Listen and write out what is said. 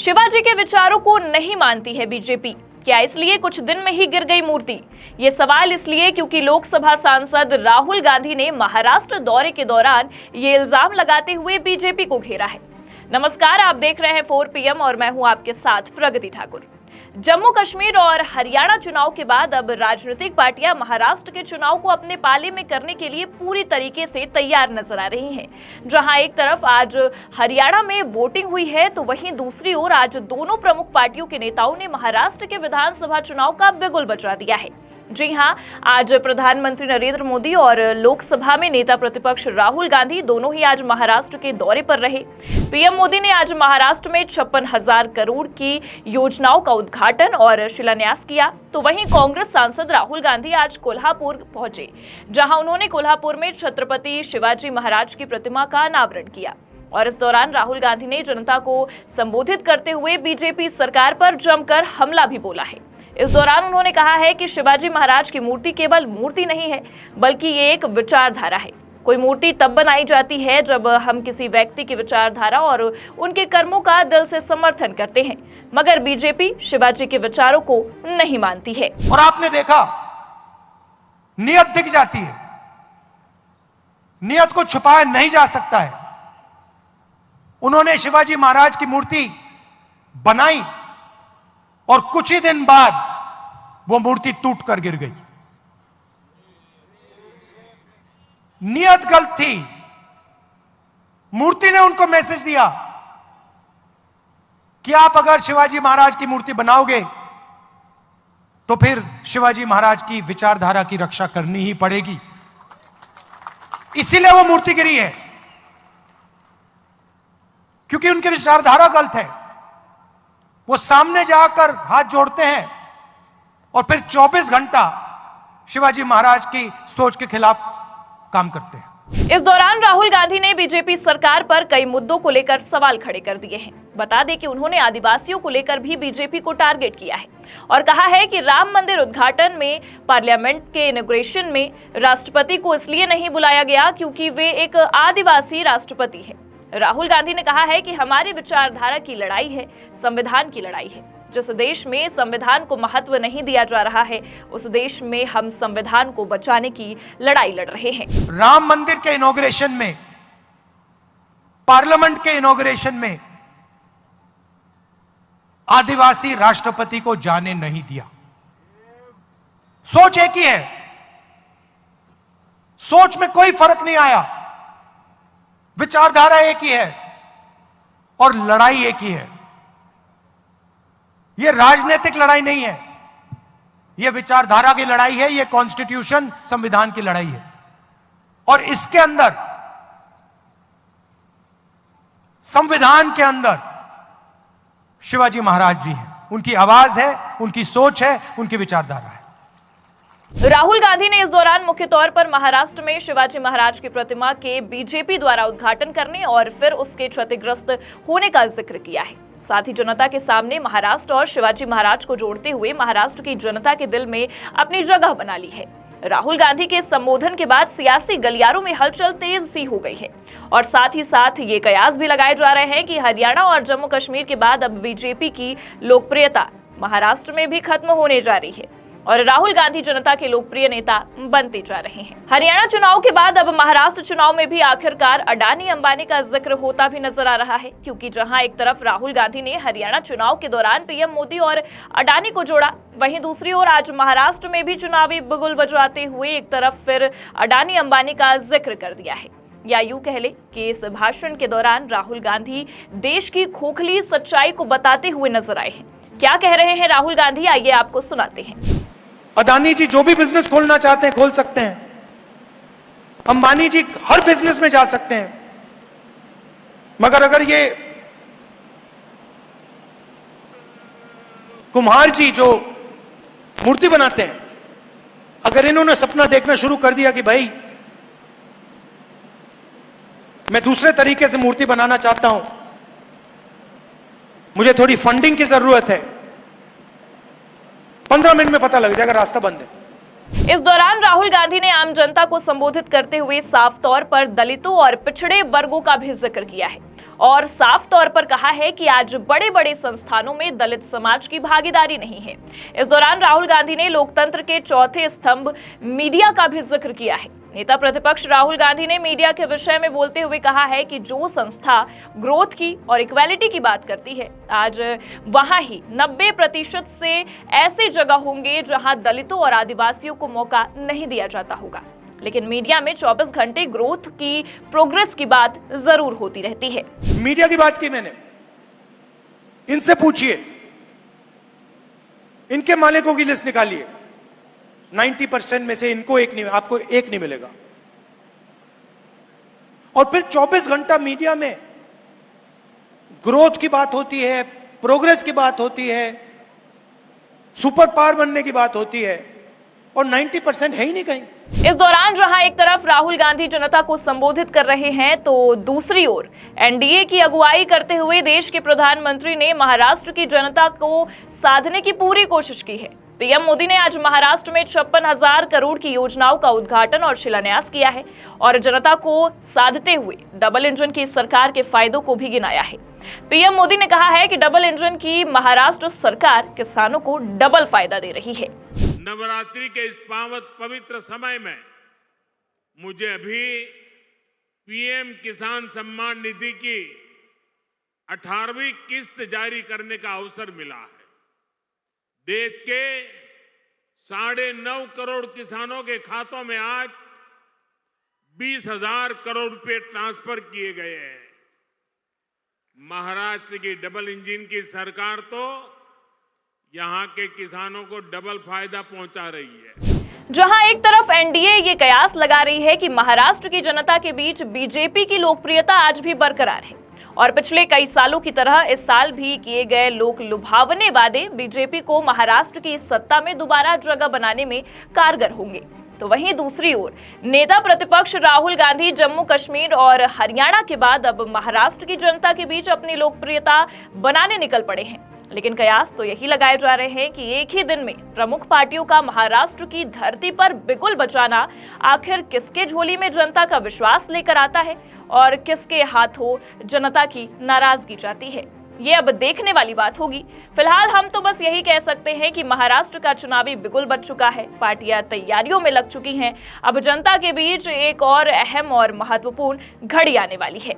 शिवाजी के विचारों को नहीं मानती है बीजेपी। क्या इसलिए कुछ दिन में ही गिर गई मूर्ति? ये सवाल इसलिए क्योंकि लोकसभा सांसद राहुल गांधी ने महाराष्ट्र दौरे के दौरान ये इल्जाम लगाते हुए बीजेपी को घेरा है। नमस्कार, आप देख रहे हैं 4 PM और मैं हूं आपके साथ प्रगति ठाकुर। जम्मू कश्मीर और हरियाणा चुनाव के बाद अब राजनीतिक पार्टियां महाराष्ट्र के चुनाव को अपने पाले में करने के लिए पूरी तरीके से तैयार नजर आ रही हैं। जहां एक तरफ आज हरियाणा में वोटिंग हुई है, तो वहीं दूसरी ओर आज दोनों प्रमुख पार्टियों के नेताओं ने महाराष्ट्र के विधानसभा चुनाव का बिगुल बजा दिया है। जी हां, आज प्रधानमंत्री नरेंद्र मोदी और लोकसभा में नेता प्रतिपक्ष राहुल गांधी दोनों ही आज महाराष्ट्र के दौरे पर रहे। पीएम मोदी ने आज महाराष्ट्र में 56,000 करोड़ की योजनाओं का उद्घाटन और शिलान्यास किया, तो वहीं कांग्रेस सांसद राहुल गांधी आज कोल्हापुर पहुंचे, जहां उन्होंने कोल्हापुर में छत्रपति शिवाजी महाराज की प्रतिमा का अनावरण किया। और इस दौरान राहुल गांधी ने जनता को संबोधित करते हुए बीजेपी सरकार पर जमकर हमला भी बोला है। इस दौरान उन्होंने कहा है कि शिवाजी महाराज की मूर्ति केवल मूर्ति नहीं है, बल्कि ये एक विचारधारा है। कोई मूर्ति तब बनाई जाती है जब हम किसी व्यक्ति की विचारधारा और उनके कर्मों का दिल से समर्थन करते हैं, मगर बीजेपी शिवाजी के विचारों को नहीं मानती है। और आपने देखा, नियत दिख जाती है, नियत को छुपाया नहीं जा सकता है। उन्होंने शिवाजी महाराज की मूर्ति बनाई और कुछ ही दिन बाद वो मूर्ति टूट कर गिर गई। नियत गलत थी। मूर्ति ने उनको मैसेज दिया कि आप अगर शिवाजी महाराज की मूर्ति बनाओगे तो फिर शिवाजी महाराज की विचारधारा की रक्षा करनी ही पड़ेगी। इसीलिए वो मूर्ति गिरी है, क्योंकि उनकी विचारधारा गलत है। वो सामने जाकर हाथ जोड़ते हैं और फिर 24 घंटा शिवाजी महाराज की सोच के खिलाफ काम करते हैं। इस दौरान राहुल गांधी ने बीजेपी सरकार पर कई मुद्दों को लेकर सवाल खड़े कर दिए हैं। बता दें कि उन्होंने आदिवासियों को लेकर भी बीजेपी को टारगेट किया है और कहा है कि राम मंदिर उद्घाटन में पार्लियामेंट के इनॉग्रेशन में राष्ट्रपति को इसलिए नहीं बुलाया गया क्योंकि वे एक आदिवासी राष्ट्रपति है। राहुल गांधी ने कहा है कि हमारी विचारधारा की लड़ाई है, संविधान की लड़ाई है। जिस देश में संविधान को महत्व नहीं दिया जा रहा है, उस देश में हम संविधान को बचाने की लड़ाई लड़ रहे हैं। राम मंदिर के इनॉग्रेशन में, पार्लियामेंट के इनॉग्रेशन में आदिवासी राष्ट्रपति को जाने नहीं दिया। सोच एक ही है, सोच में कोई फर्क नहीं आया, विचारधारा एक ही है और लड़ाई एक ही है। यह राजनीतिक लड़ाई नहीं है, यह विचारधारा की लड़ाई है, यह कॉन्स्टिट्यूशन, संविधान की लड़ाई है। और इसके अंदर, संविधान के अंदर शिवाजी महाराज जी हैं, उनकी आवाज है, उनकी सोच है, उनकी विचारधारा है। राहुल गांधी ने इस दौरान मुख्य तौर पर महाराष्ट्र में शिवाजी महाराज की प्रतिमा के बीजेपी द्वारा उद्घाटन करने और फिर उसके क्षतिग्रस्त होने का जिक्र किया है। साथ ही जनता के सामने महाराष्ट्र और शिवाजी महाराज को जोड़ते हुए महाराष्ट्र की जनता के दिल में अपनी जगह बना ली है। राहुल गांधी के संबोधन के बाद सियासी गलियारों में हलचल तेज सी हो गई है और साथ ही साथ ये कयास भी लगाए जा रहे हैं कि हरियाणा और जम्मू कश्मीर के बाद अब बीजेपी की लोकप्रियता महाराष्ट्र में भी खत्म होने जा रही है और राहुल गांधी जनता के लोकप्रिय नेता बनते जा रहे हैं। हरियाणा चुनाव के बाद अब महाराष्ट्र चुनाव में भी आखिरकार अडानी अंबानी का जिक्र होता भी नजर आ रहा है, क्योंकि जहां एक तरफ राहुल गांधी ने हरियाणा चुनाव के दौरान पीएम मोदी और अडानी को जोड़ा, वहीं दूसरी ओर आज महाराष्ट्र में भी चुनावी बिगुल बजाते हुए एक तरफ फिर अडानी अंबानी का जिक्र कर दिया है। या यूं कह ले कि इस भाषण के दौरान राहुल गांधी देश की खोखली सच्चाई को बताते हुए नजर आए हैं। क्या कह रहे हैं राहुल गांधी, आइए आपको सुनाते हैं। अदानी जी जो भी बिजनेस खोलना चाहते हैं खोल सकते हैं, अंबानी जी हर बिजनेस में जा सकते हैं, मगर अगर ये कुम्हार जी जो मूर्ति बनाते हैं, अगर इन्होंने सपना देखना शुरू कर दिया कि भाई मैं दूसरे तरीके से मूर्ति बनाना चाहता हूं, मुझे थोड़ी फंडिंग की जरूरत है, 15 मिनट में पता लग जाएगा रास्ता बंद है। इस दौरान राहुल गांधी ने आम जनता को संबोधित करते हुए साफ तौर पर दलितों और पिछड़े वर्गों का भी जिक्र किया है और साफ तौर पर कहा है कि आज बड़े बड़े संस्थानों में दलित समाज की भागीदारी नहीं है। इस दौरान राहुल गांधी ने लोकतंत्र के चौथे स्तंभ मीडिया का भी जिक्र किया है। नेता प्रतिपक्ष राहुल गांधी ने मीडिया के विषय में बोलते हुए कहा है कि जो संस्था ग्रोथ की और इक्वालिटी की बात करती है, आज वहां ही 90% से ऐसी जगह होंगे जहां दलितों और आदिवासियों को मौका नहीं दिया जाता होगा। लेकिन मीडिया में 24 घंटे ग्रोथ की, प्रोग्रेस की बात जरूर होती रहती है। मीडिया की बात की मैंने, इनसे पूछिए, इनके मालिकों की लिस्ट निकालिए, 90% में से इनको आपको एक नहीं मिलेगा। और फिर 24 घंटा मीडिया में ग्रोथ की बात होती है, प्रोग्रेस की बात होती है, सुपर पावर बनने की बात होती है, और 90% है ही नहीं कहीं। इस दौरान जहां एक तरफ राहुल गांधी जनता को संबोधित कर रहे हैं, तो दूसरी ओर एनडीए की अगुवाई करते हुए देश के प्रधानमंत्री ने महाराष्ट्र की जनता को साधने की पूरी कोशिश की है। पीएम मोदी ने आज महाराष्ट्र में 56,000 करोड़ की योजनाओं का उद्घाटन और शिलान्यास किया है और जनता को साधते हुए डबल इंजन की सरकार के फायदों को भी गिनाया है। पीएम मोदी ने कहा है कि डबल इंजन की महाराष्ट्र सरकार किसानों को डबल फायदा दे रही है। नवरात्रि के इस पवित्र समय में मुझे अभी पीएम किसान सम्मान निधि की 18वीं किस्त जारी करने का अवसर मिला है। देश के 9.5 करोड़ किसानों के खातों में आज 20,000 करोड़ रुपए ट्रांसफर किए गए हैं। महाराष्ट्र की डबल इंजन की सरकार तो यहां के किसानों को डबल फायदा पहुंचा रही है। जहां एक तरफ एनडीए ये कयास लगा रही है कि महाराष्ट्र की जनता के बीच बीजेपी की लोकप्रियता आज भी बरकरार है और पिछले कई सालों की तरह इस साल भी किए गए लोक लुभावने वादे बीजेपी को महाराष्ट्र की सत्ता में दोबारा जगह बनाने में कारगर होंगे, तो वहीं दूसरी ओर नेता प्रतिपक्ष राहुल गांधी जम्मू कश्मीर और हरियाणा के बाद अब महाराष्ट्र की जनता के बीच अपनी लोकप्रियता बनाने निकल पड़े हैं। लेकिन कयास तो यही लगाए जा रहे हैं कि एक ही दिन में प्रमुख पार्टियों का महाराष्ट्र की धरती पर बिगुल बचाना आखिर किसके झोली में जनता का विश्वास लेकर आता है और किसके हाथों जनता की नाराजगी जाती है, ये अब देखने वाली बात होगी। फिलहाल हम तो बस यही कह सकते हैं कि महाराष्ट्र का चुनावी बिगुल बच चुका है, पार्टियां तैयारियों में लग चुकी हैं। अब जनता के बीच एक और अहम और महत्वपूर्ण घड़ी आने वाली है।